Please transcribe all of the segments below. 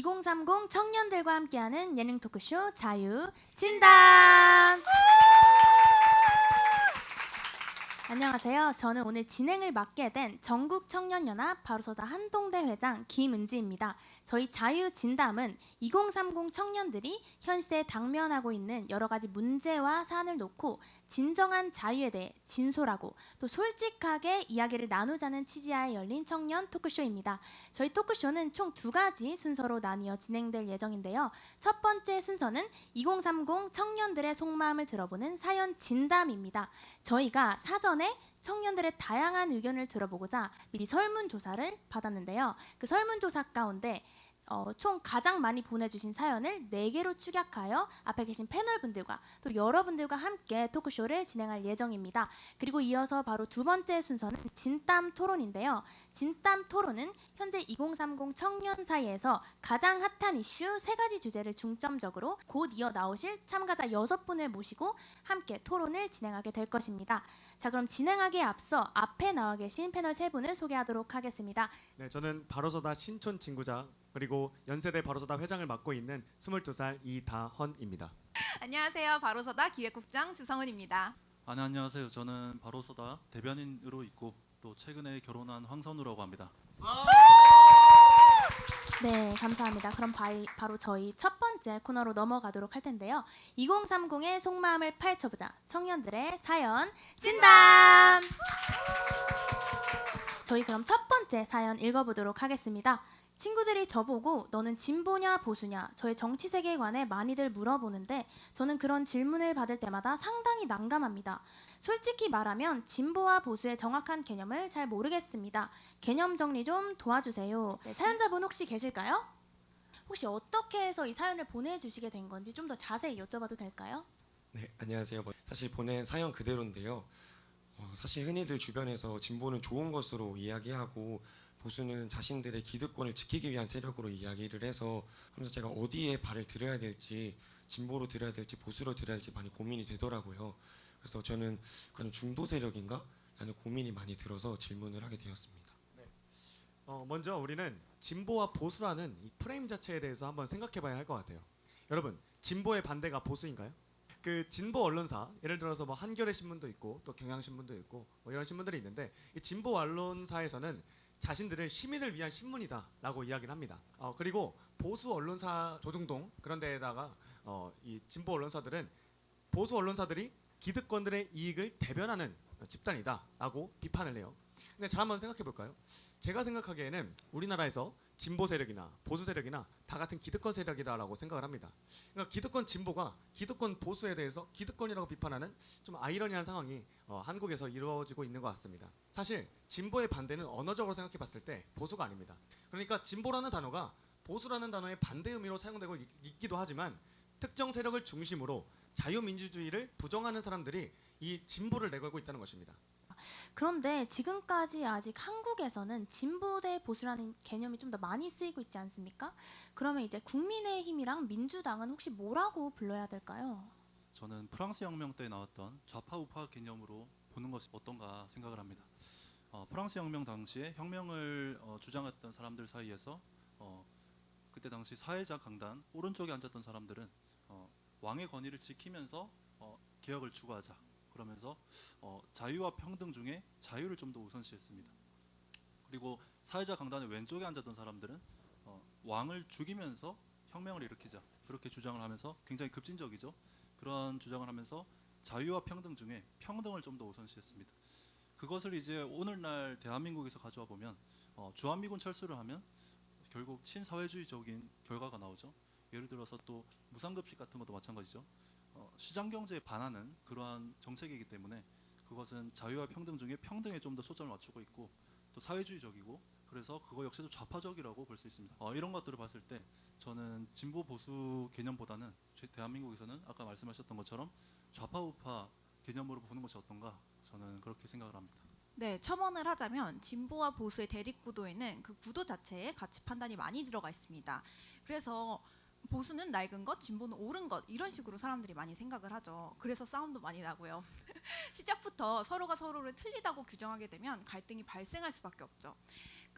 2030 청년들과 함께하는 예능 토크쇼 자유 진담. 안녕하세요. 저는 오늘 진행을 맡게 된 전국청년연합 바로서다 한동대 회장 김은지입니다. 저희 자유 진담은 2030 청년들이 현 시대에 당면하고 있는 여러 가지 문제와 사안을 놓고 진정한 자유에 대해 진솔하고 또 솔직하게 이야기를 나누자는 취지하에 열린 청년 토크쇼입니다. 저희 토크쇼는 총 2가지 순서로 나뉘어 진행될 예정인데요. 첫 번째 순서는 2030 청년들의 속마음을 들어보는 사연 진담입니다. 저희가 사전에 청년들의 다양한 의견을 들어보고자 미리 설문조사를 받았는데요. 그 설문조사 가운데 총 가장 많이 보내주신 사연을 4개로 축약하여 앞에 계신 패널분들과 또 여러분들과 함께 토크쇼를 진행할 예정입니다. 그리고 이어서 바로 두 번째 순서는 진담 토론인데요. 진담 토론은 현재 2030 청년 사이에서 가장 핫한 이슈 3가지 주제를 중점적으로 곧 이어 나오실 참가자 6분을 모시고 함께 토론을 진행하게 될 것입니다. 자, 그럼 진행하기에 앞서 앞에 나와 계신 패널 3분을 소개하도록 하겠습니다. 네, 저는 바로서다 신촌 진구장 그리고 연세대 바로서다 회장을 맡고 있는 22살 이다헌입니다. 안녕하세요. 바로서다 기획국장 주성은입니다. 네, 안녕하세요. 저는 바로서다 대변인으로 있고 또 최근에 결혼한 황선우라고 합니다. 네, 감사합니다. 그럼 바로 저희 첫 번째 코너로 넘어가도록 할 텐데요. 2030의 속마음을 파헤쳐보자. 청년들의 사연 진담! 저희 그럼 첫 번째 사연 읽어보도록 하겠습니다. 친구들이 저보고 너는 진보냐 보수냐 저의 정치 세계관에 많이들 물어보는데 저는 그런 질문을 받을 때마다 상당히 난감합니다. 솔직히 말하면 진보와 보수의 정확한 개념을 잘 모르겠습니다. 개념 정리 좀 도와주세요. 네, 사연자분 혹시 계실까요? 혹시 어떻게 해서 이 사연을 보내주시게 된 건지 좀 더 자세히 여쭤봐도 될까요? 네, 안녕하세요. 사실 보낸 사연 그대로인데요. 사실 흔히들 주변에서 진보는 좋은 것으로 이야기하고 보수는 자신들의 기득권을 지키기 위한 세력으로 이야기를 해서 하면서 제가 어디에 발을 들여야 될지 진보로 들여야 될지 보수로 들여야 될지 많이 고민이 되더라고요. 그래서 저는 그런 중도 세력인가? 라는 고민이 많이 들어서 질문을 하게 되었습니다. 먼저 우리는 진보와 보수라는 이 프레임 자체에 대해서 한번 생각해봐야 할 것 같아요. 여러분, 진보의 반대가 보수인가요? 그 진보 언론사, 예를 들어서 뭐 한겨레 신문도 있고 또 경향신문도 있고 뭐 이런 신문들이 있는데 이 진보 언론사에서는 자신들을 시민을 위한 신문이다라고 이야기를 합니다. 그리고 보수 언론사 조중동 그런 데에다가 이 진보 언론사들은 보수 언론사들이 기득권들의 이익을 대변하는 집단이다라고 비판을 해요. 근데 잘 한번 생각해 볼까요? 제가 생각하기에는 우리나라에서 진보 세력이나 보수 세력이나 다 같은 기득권 세력이다라고 생각을 합니다. 그러니까 기득권 진보가 기득권 보수에 대해서 기득권이라고 비판하는 좀 아이러니한 상황이 한국에서 이루어지고 있는 것 같습니다. 사실 진보의 반대는 언어적으로 생각해 봤을 때 보수가 아닙니다. 그러니까 진보라는 단어가 보수라는 단어의 반대 의미로 사용되고 있기도 하지만 특정 세력을 중심으로 자유민주주의를 부정하는 사람들이 이 진보를 내걸고 있다는 것입니다. 그런데 지금까지 아직 한국에서는 진보 대 보수라는 개념이 좀 더 많이 쓰이고 있지 않습니까? 그러면 이제 국민의힘이랑 민주당은 혹시 뭐라고 불러야 될까요? 저는 프랑스 혁명 때 나왔던 좌파 우파 개념으로 보는 것이 어떤가 생각을 합니다. 프랑스 혁명 당시에 혁명을 주장했던 사람들 사이에서 그때 당시 사회자 강단 오른쪽에 앉았던 사람들은 왕의 권위를 지키면서 개혁을 추구하자. 그러면서 자유와 평등 중에 자유를 좀 더 우선시했습니다. 그리고 사회자 강단의 왼쪽에 앉았던 사람들은 왕을 죽이면서 혁명을 일으키자 그렇게 주장을 하면서 굉장히 급진적이죠. 그런 주장을 하면서 자유와 평등 중에 평등을 좀 더 우선시했습니다. 그것을 이제 오늘날 대한민국에서 가져와 보면 주한미군 철수를 하면 결국 친사회주의적인 결과가 나오죠. 예를 들어서 또 무상급식 같은 것도 마찬가지죠. 시장 경제에 반하는 그러한 정책이기 때문에 그것은 자유와 평등 중에 평등에 좀 더 초점을 맞추고 있고 또 사회주의적이고 그래서 그거 역시도 좌파적이라고 볼 수 있습니다. 이런 것들을 봤을 때 저는 진보 보수 개념보다는 대한민국에서는 아까 말씀하셨던 것처럼 좌파 우파 개념으로 보는 것이 어떤가 저는 그렇게 생각을 합니다. 네, 첨언을 하자면 진보와 보수의 대립 구도에는 그 구도 자체에 가치 판단이 많이 들어가 있습니다. 그래서 보수는 낡은 것, 진보는 옳은 것 이런 식으로 사람들이 많이 생각을 하죠. 그래서 싸움도 많이 나고요. 시작부터 서로가 서로를 틀리다고 규정하게 되면 갈등이 발생할 수밖에 없죠.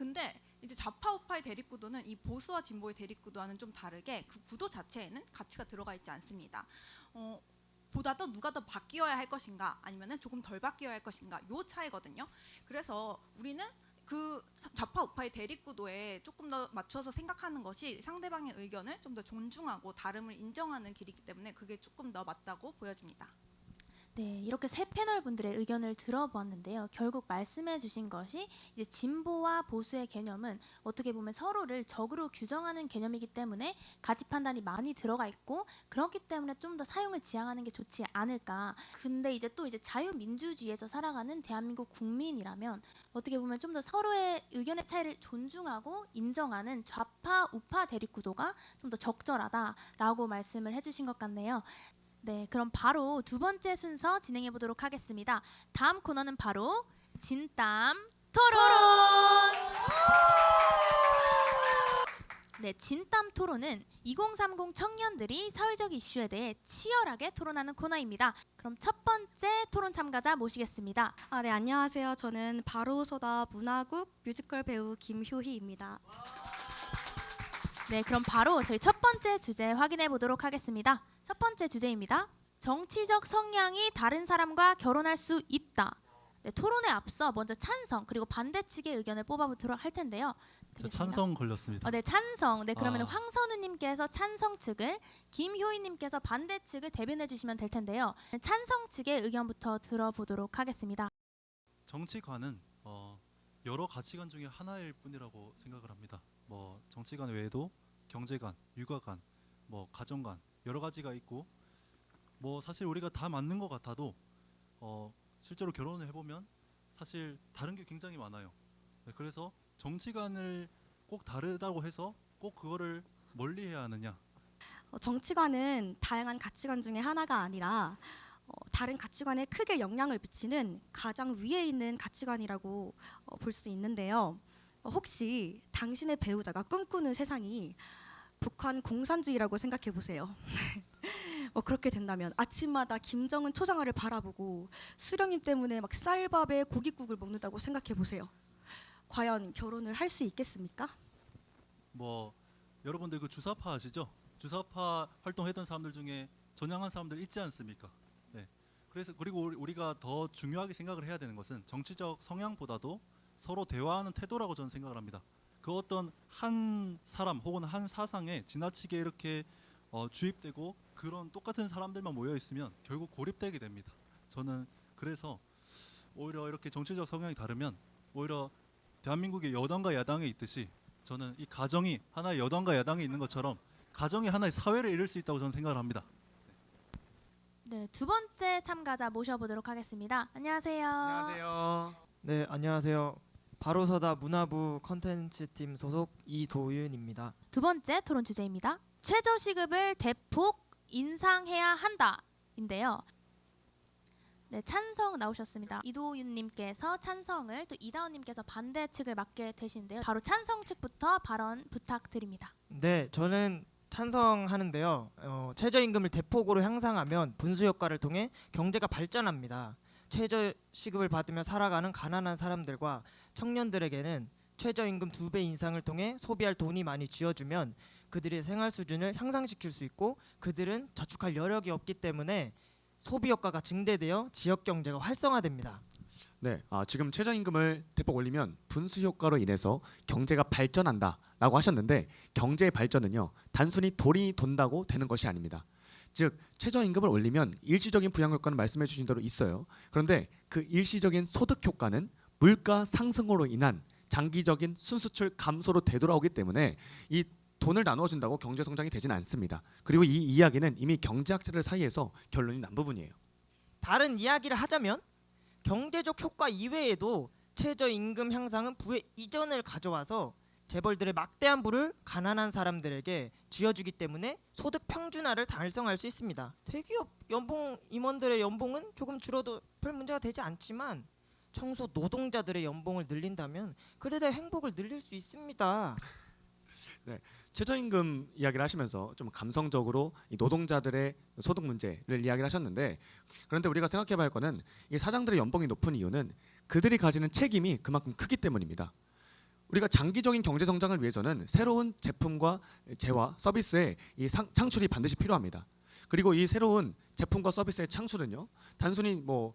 근데 이제 좌파 우파의 대립구도는 이 보수와 진보의 대립구도와는 좀 다르게 그 구도 자체에는 가치가 들어가 있지 않습니다. 보다 더 누가 더 바뀌어야 할 것인가 아니면은 조금 덜 바뀌어야 할 것인가 요 차이거든요. 그래서 우리는 그 좌파 우파의 대립구도에 조금 더 맞춰서 생각하는 것이 상대방의 의견을 좀 더 존중하고 다름을 인정하는 길이기 때문에 그게 조금 더 맞다고 보여집니다. 네, 이렇게 세 패널 분들의 의견을 들어보았는데요. 결국 말씀해 주신 것이 이제 진보와 보수의 개념은 어떻게 보면 서로를 적으로 규정하는 개념이기 때문에 가치 판단이 많이 들어가 있고 그렇기 때문에 좀 더 사용을 지향하는 게 좋지 않을까. 근데 이제 또 이제 자유민주주의에서 살아가는 대한민국 국민이라면 어떻게 보면 좀 더 서로의 의견의 차이를 존중하고 인정하는 좌파 우파 대립 구도가 좀 더 적절하다라고 말씀을 해주신 것 같네요. 네, 그럼 바로 두 번째 순서 진행해 보도록 하겠습니다. 다음 코너는 바로 진땀 토론. 네, 진땀 토론은 2030 청년들이 사회적 이슈에 대해 치열하게 토론하는 코너입니다. 그럼 첫 번째 토론 참가자 모시겠습니다. 네, 안녕하세요. 저는 바로서다 문화국 뮤지컬 배우 김효희입니다. 네, 그럼 바로 저희 첫 번째 주제 확인해 보도록 하겠습니다. 첫 번째 주제입니다. 정치적 성향이 다른 사람과 결혼할 수 있다. 네, 토론에 앞서 먼저 찬성 그리고 반대 측의 의견을 뽑아보도록 할 텐데요. 저 찬성 걸렸습니다. 네, 찬성. 네, 그러면 아. 황선우님께서 찬성 측을, 김효희님께서 반대 측을 대변해 주시면 될 텐데요. 찬성 측의 의견부터 들어보도록 하겠습니다. 정치관은 여러 가치관 중에 하나일 뿐이라고 생각을 합니다. 뭐 정치관 외에도 경제관, 육아관, 뭐 가정관 여러 가지가 있고 뭐 사실 우리가 다 맞는 것 같아도 실제로 결혼을 해보면 사실 다른 게 굉장히 많아요. 네, 그래서 정치관을 꼭 다르다고 해서 꼭 그거를 멀리해야 하느냐? 정치관은 다양한 가치관 중에 하나가 아니라 다른 가치관에 크게 영향을 미치는 가장 위에 있는 가치관이라고 볼 수 있는데요. 혹시 당신의 배우자가 꿈꾸는 세상이 북한 공산주의라고 생각해 보세요. 그렇게 된다면 아침마다 김정은 초상화를 바라보고 수령님 때문에 막 쌀밥에 고깃국을 먹는다고 생각해 보세요. 과연 결혼을 할 수 있겠습니까? 뭐 여러분들 그 주사파 아시죠? 주사파 활동했던 사람들 중에 전향한 사람들 있지 않습니까? 네. 그래서 그리고 우리가 더 중요하게 생각을 해야 되는 것은 정치적 성향보다도 서로 대화하는 태도라고 저는 생각을 합니다. 그 어떤 한 사람 혹은 한 사상에 지나치게 이렇게 주입되고 그런 똑같은 사람들만 모여 있으면 결국 고립되게 됩니다. 저는 그래서 오히려 이렇게 정치적 성향이 다르면 오히려 대한민국의 여당과 야당에 있듯이 저는 이 가정이 하나의 여당과 야당에 있는 것처럼 가정이 하나의 사회를 이룰 수 있다고 저는 생각을 합니다. 네, 두 번째 참가자 모셔보도록 하겠습니다. 안녕하세요. 안녕하세요. 네, 안녕하세요. 바로서다 문화부 컨텐츠팀 소속 이도윤입니다. 두 번째 토론 주제입니다. 최저시급을 대폭 인상해야 한다인데요. 네, 찬성 나오셨습니다. 이도윤님께서 찬성을, 또 이다운님께서 반대 측을 맡게 되신데요. 바로 찬성 측부터 발언 부탁드립니다. 네, 저는 찬성하는데요. 최저임금을 대폭으로 향상하면 분수 효과를 통해 경제가 발전합니다. 최저시급을 받으며 살아가는 가난한 사람들과 청년들에게는 최저임금 2배 인상을 통해 소비할 돈이 많이 쥐어주면 그들의 생활 수준을 향상시킬 수 있고 그들은 저축할 여력이 없기 때문에 소비 효과가 증대되어 지역 경제가 활성화됩니다. 네, 지금 최저임금을 대폭 올리면 분수 효과로 인해서 경제가 발전한다라고 하셨는데 경제의 발전은요 단순히 돌이 돈다고 되는 것이 아닙니다. 즉 최저임금을 올리면 일시적인 부양 효과는 말씀해 주신 대로 있어요. 그런데 그 일시적인 소득 효과는 물가 상승으로 인한 장기적인 순수출 감소로 되돌아오기 때문에 이 돈을 나눠준다고 경제 성장이 되지는 않습니다. 그리고 이 이야기는 이미 경제학자들 사이에서 결론이 난 부분이에요. 다른 이야기를 하자면 경제적 효과 이외에도 최저임금 향상은 부의 이전을 가져와서 재벌들의 막대한 부를 가난한 사람들에게 쥐어주기 때문에 소득 평준화를 달성할 수 있습니다. 대기업 연봉 임원들의 연봉은 조금 줄어도 별 문제가 되지 않지만 청소 노동자들의 연봉을 늘린다면 그들의 행복을 늘릴 수 있습니다. 최저임금 이야기를 하시면서 좀 감성적으로 이 노동자들의 소득 문제를 이야기를 하셨는데 그런데 우리가 생각해봐야 할 거는 이 사장들의 연봉이 높은 이유는 그들이 가지는 책임이 그만큼 크기 때문입니다. 우리가 장기적인 경제 성장을 위해서는 새로운 제품과 재화, 서비스의 이 창출이 반드시 필요합니다. 그리고 이 새로운 제품과 서비스의 창출은요, 단순히 뭐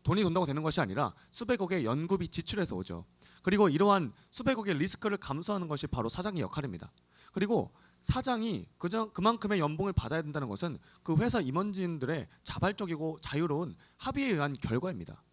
돈이 돈다고 되는 것이 아니라 수백억의 연구비 지출에서 오죠. 그리고 이러한 수백억의 리스크를 감수하는 것이 바로 사장의 역할입니다. 그리고 사장이 그만큼의 연봉을 받아야 된다는 것은 그 회사 임원진들의 자발적이고 자유로운 합의에 의한 결과입니다.